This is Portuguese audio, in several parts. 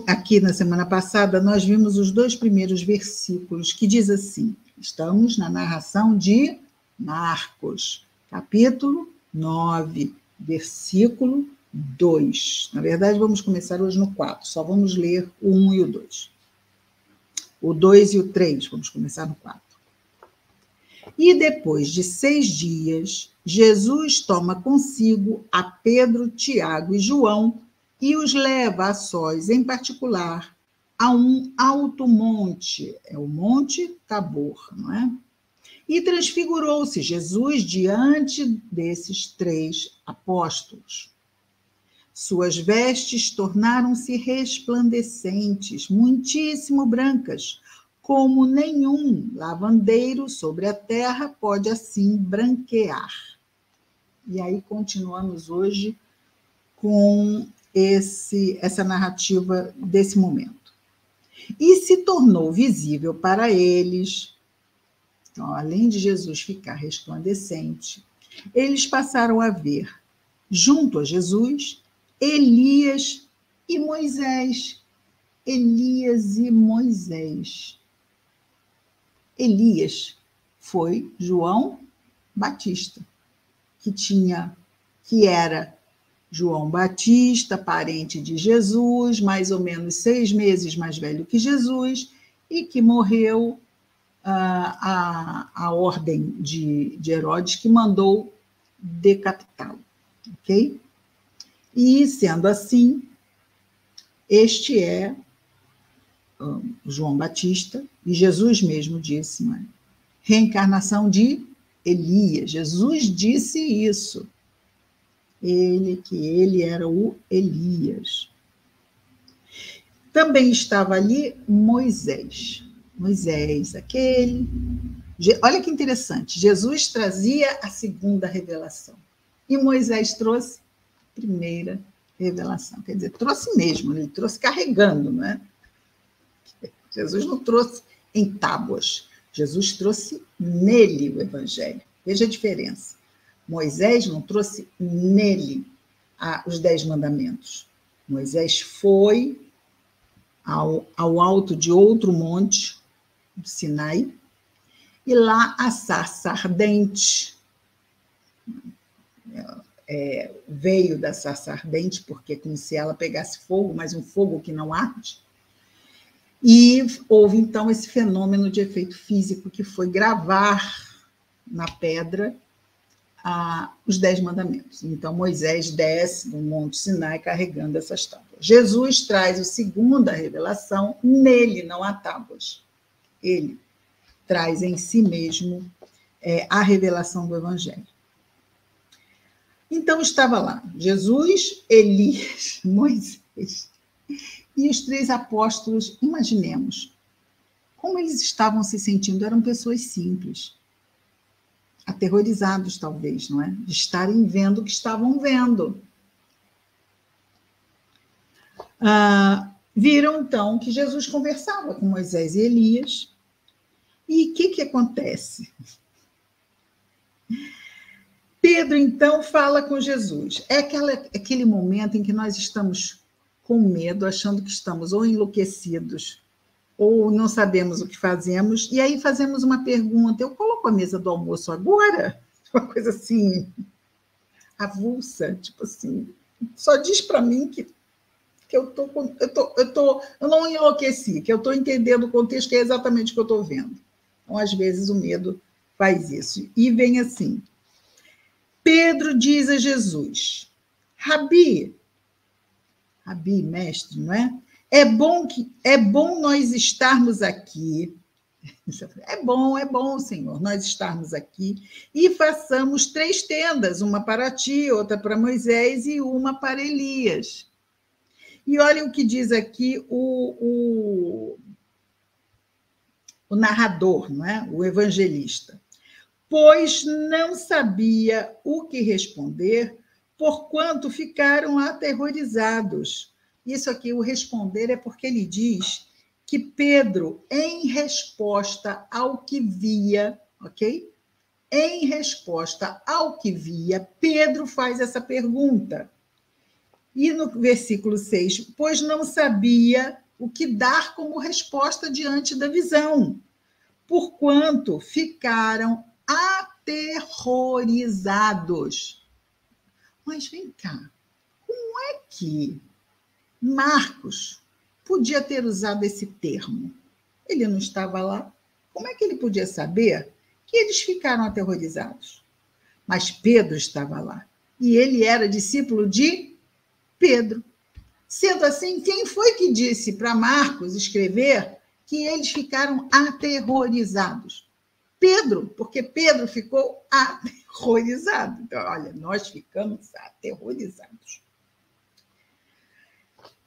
Aqui na semana passada, nós vimos os 2 primeiros versículos, que diz assim, estamos na narração de Marcos, capítulo 9, versículo 2. Na verdade, vamos começar hoje no 4, só vamos ler o 1 e o 2. O 2 e o 3, vamos começar no 4. E depois de 6 dias, Jesus toma consigo a Pedro, Tiago e João e os leva a sós, em particular, a um alto monte, é o Monte Tabor, não é? E transfigurou-se Jesus diante desses 3 apóstolos. Suas vestes tornaram-se resplandecentes, muitíssimo brancas, como nenhum lavandeiro sobre a terra pode assim branquear. E aí continuamos hoje com essa narrativa desse momento. E se tornou visível para eles, então, além de Jesus ficar resplandecente, eles passaram a ver, junto a Jesus, Elias e Moisés. Elias e Moisés. Elias foi João Batista, que era João Batista, parente de Jesus, mais ou menos 6 meses mais velho que Jesus, e que morreu a ordem de Herodes, que mandou decapitá-lo. Ok? E, sendo assim, este é João Batista, e Jesus mesmo disse, não é? Reencarnação de Elias. Jesus disse isso. Que ele era o Elias. Também estava ali Moisés. Moisés, aquele... Olha que interessante, Jesus trazia a segunda revelação. E Moisés trouxe a primeira revelação. Quer dizer, trouxe mesmo, ele trouxe carregando, não é? Jesus não trouxe em tábuas. Jesus trouxe nele o evangelho. Veja a diferença. Moisés não trouxe nele os 10 mandamentos. Moisés foi ao alto de outro monte, do Sinai, e lá a sarça ardente. Veio da sarça ardente, porque é como se ela pegasse fogo, mas um fogo que não arde. E houve, então, esse fenômeno de efeito físico, que foi gravar na pedra os 10 mandamentos. Então, Moisés desce do Monte Sinai carregando essas tábuas. Jesus traz a segunda revelação nele, não há tábuas. Ele traz em si mesmo a revelação do Evangelho. Então, estava lá Jesus, Elias, Moisés e os 3 apóstolos. Imaginemos como eles estavam se sentindo. Eram pessoas simples, aterrorizados, talvez, não é? De estarem vendo o que estavam vendo. Viram, então, que Jesus conversava com Moisés e Elias. E o que acontece? Pedro, então, fala com Jesus. É aquele momento em que nós estamos com medo, achando que estamos ou enlouquecidos, ou não sabemos o que fazemos, e aí fazemos uma pergunta: eu coloco a mesa do almoço agora? Uma coisa assim, avulsa, tipo assim, só diz para mim que eu não enlouqueci, que eu estou entendendo o contexto, que é exatamente o que eu estou vendo. Então, às vezes, o medo faz isso. E vem assim: Pedro diz a Jesus: Rabi, mestre, não é? É bom nós estarmos aqui. É bom, Senhor, nós estarmos aqui e façamos 3 tendas, uma para ti, outra para Moisés e uma para Elias. E olhem o que diz aqui o narrador, não é? O evangelista. Pois não sabia o que responder, porquanto ficaram aterrorizados. Isso aqui, o responder, é porque ele diz que Pedro, em resposta ao que via, ok? Em resposta ao que via, Pedro faz essa pergunta. E no versículo 6, pois não sabia o que dar como resposta diante da visão, porquanto ficaram aterrorizados. Mas vem cá, como é que Marcos podia ter usado esse termo? Ele não estava lá. Como é que ele podia saber que eles ficaram aterrorizados? Mas Pedro estava lá. E ele era discípulo de Pedro. Sendo assim, quem foi que disse para Marcos escrever que eles ficaram aterrorizados? Pedro, porque Pedro ficou aterrorizado. Então, olha, nós ficamos aterrorizados.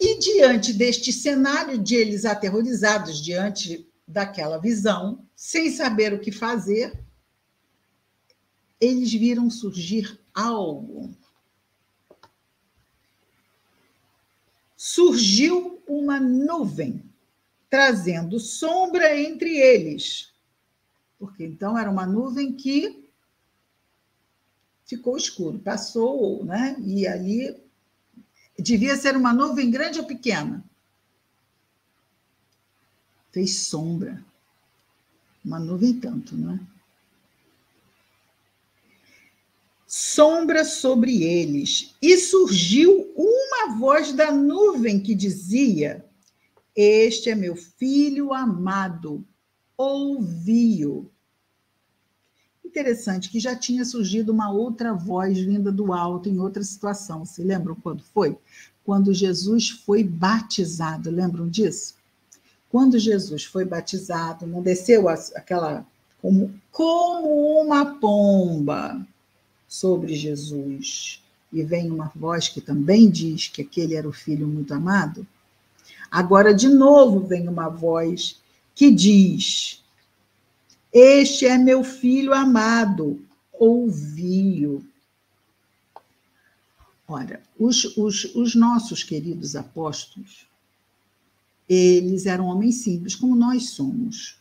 E diante deste cenário de eles aterrorizados, diante daquela visão, sem saber o que fazer, eles viram surgir algo. Surgiu uma nuvem, trazendo sombra entre eles. Porque então era uma nuvem que ficou escuro, passou, né? E ali devia ser uma nuvem grande ou pequena. Fez sombra. Uma nuvem tanto, não é? Sombra sobre eles. E surgiu uma voz da nuvem que dizia: este é meu filho amado, ouvi-o. Interessante que já tinha surgido uma outra voz vinda do alto em outra situação. Vocês lembram quando foi? Quando Jesus foi batizado. Lembram disso? Quando Jesus foi batizado, não desceu aquela como uma pomba sobre Jesus, e vem uma voz que também diz que aquele era o filho muito amado. Agora, de novo, vem uma voz que diz: este é meu filho amado, ouvi-o. Ora, os nossos queridos apóstolos, eles eram homens simples, como nós somos.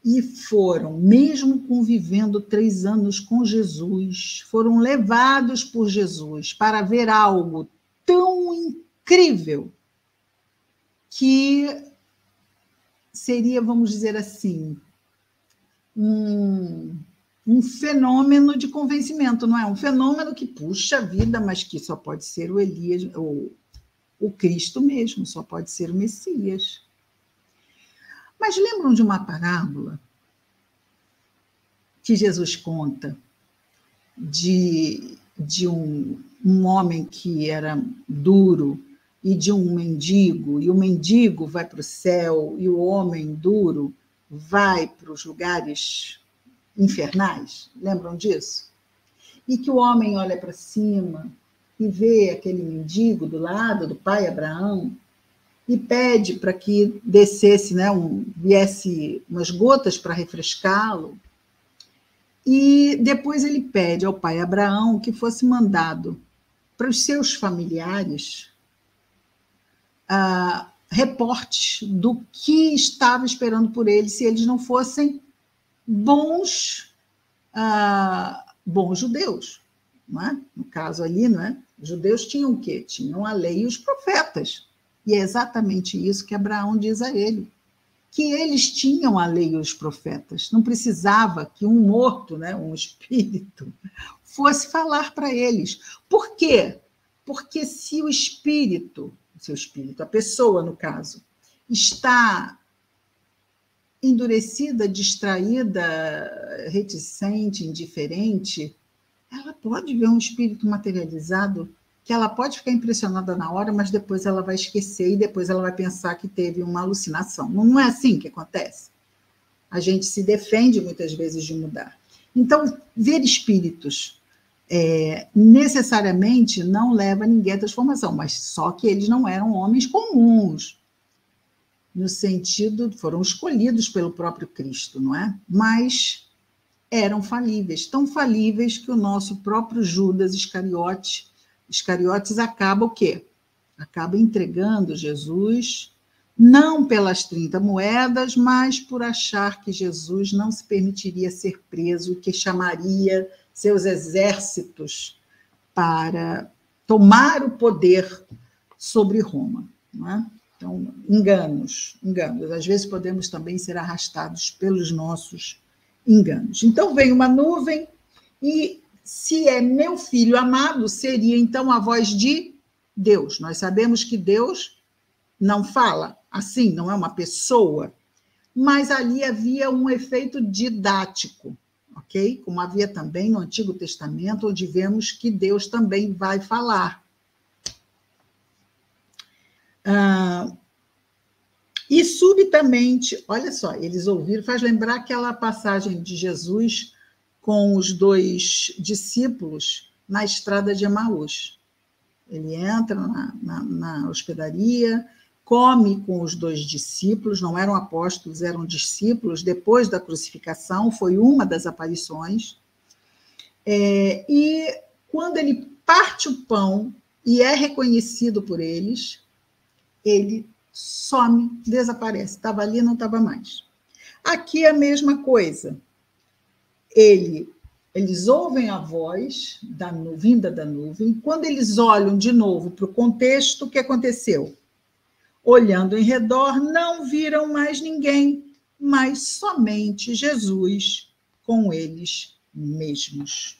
E foram, mesmo convivendo 3 anos com Jesus, foram levados por Jesus para ver algo tão incrível que seria, vamos dizer assim, um fenômeno de convencimento, não é? Um fenômeno que puxa a vida, mas que só pode ser o Elias, o Cristo mesmo, só pode ser o Messias. Mas lembram de uma parábola que Jesus conta de um homem que era duro e de um mendigo, e o mendigo vai para o céu e o homem duro vai para os lugares infernais? Lembram disso? E que o homem olha para cima e vê aquele mendigo do lado do pai Abraão e pede para que descesse, né, viesse umas gotas para refrescá-lo. E depois ele pede ao pai Abraão que fosse mandado para os seus familiares reportes do que estava esperando por eles se eles não fossem bons judeus. Não é? No caso ali, não é? Os judeus tinham o quê? Tinham a lei e os profetas. E é exatamente isso que Abraão diz a ele, que eles tinham a lei e os profetas. Não precisava que um morto, né, um espírito, fosse falar para eles. Por quê? Porque se o espírito, a pessoa, no caso, está endurecida, distraída, reticente, indiferente, ela pode ver um espírito materializado que ela pode ficar impressionada na hora, mas depois ela vai esquecer e depois ela vai pensar que teve uma alucinação. Não é assim que acontece? A gente se defende muitas vezes de mudar. Então, ver espíritos necessariamente não leva ninguém à transformação, mas só que eles não eram homens comuns, no sentido, foram escolhidos pelo próprio Cristo, não é? Mas eram falíveis, tão falíveis que o nosso próprio Judas Iscariotes acaba o quê? Acaba entregando Jesus, não pelas 30 moedas, mas por achar que Jesus não se permitiria ser preso, que chamaria seus exércitos para tomar o poder sobre Roma. Não é? Então, enganos. Às vezes podemos também ser arrastados pelos nossos enganos. Então, vem uma nuvem e, se é meu filho amado, seria então a voz de Deus. Nós sabemos que Deus não fala assim, não é uma pessoa, mas ali havia um efeito didático, ok? Como havia também no Antigo Testamento, onde vemos que Deus também vai falar. E subitamente, olha só, eles ouviram, faz lembrar aquela passagem de Jesus com os 2 discípulos na estrada de Emaús. Ele entra na hospedaria, come com os 2 discípulos, não eram apóstolos, eram discípulos, depois da crucificação, foi uma das aparições. E quando ele parte o pão e é reconhecido por eles, ele some, desaparece. Estava ali, não estava mais. Aqui é a mesma coisa. Eles ouvem a voz vinda da nuvem. Quando eles olham de novo para o contexto, o que aconteceu? Olhando em redor, não viram mais ninguém, mas somente Jesus com eles mesmos.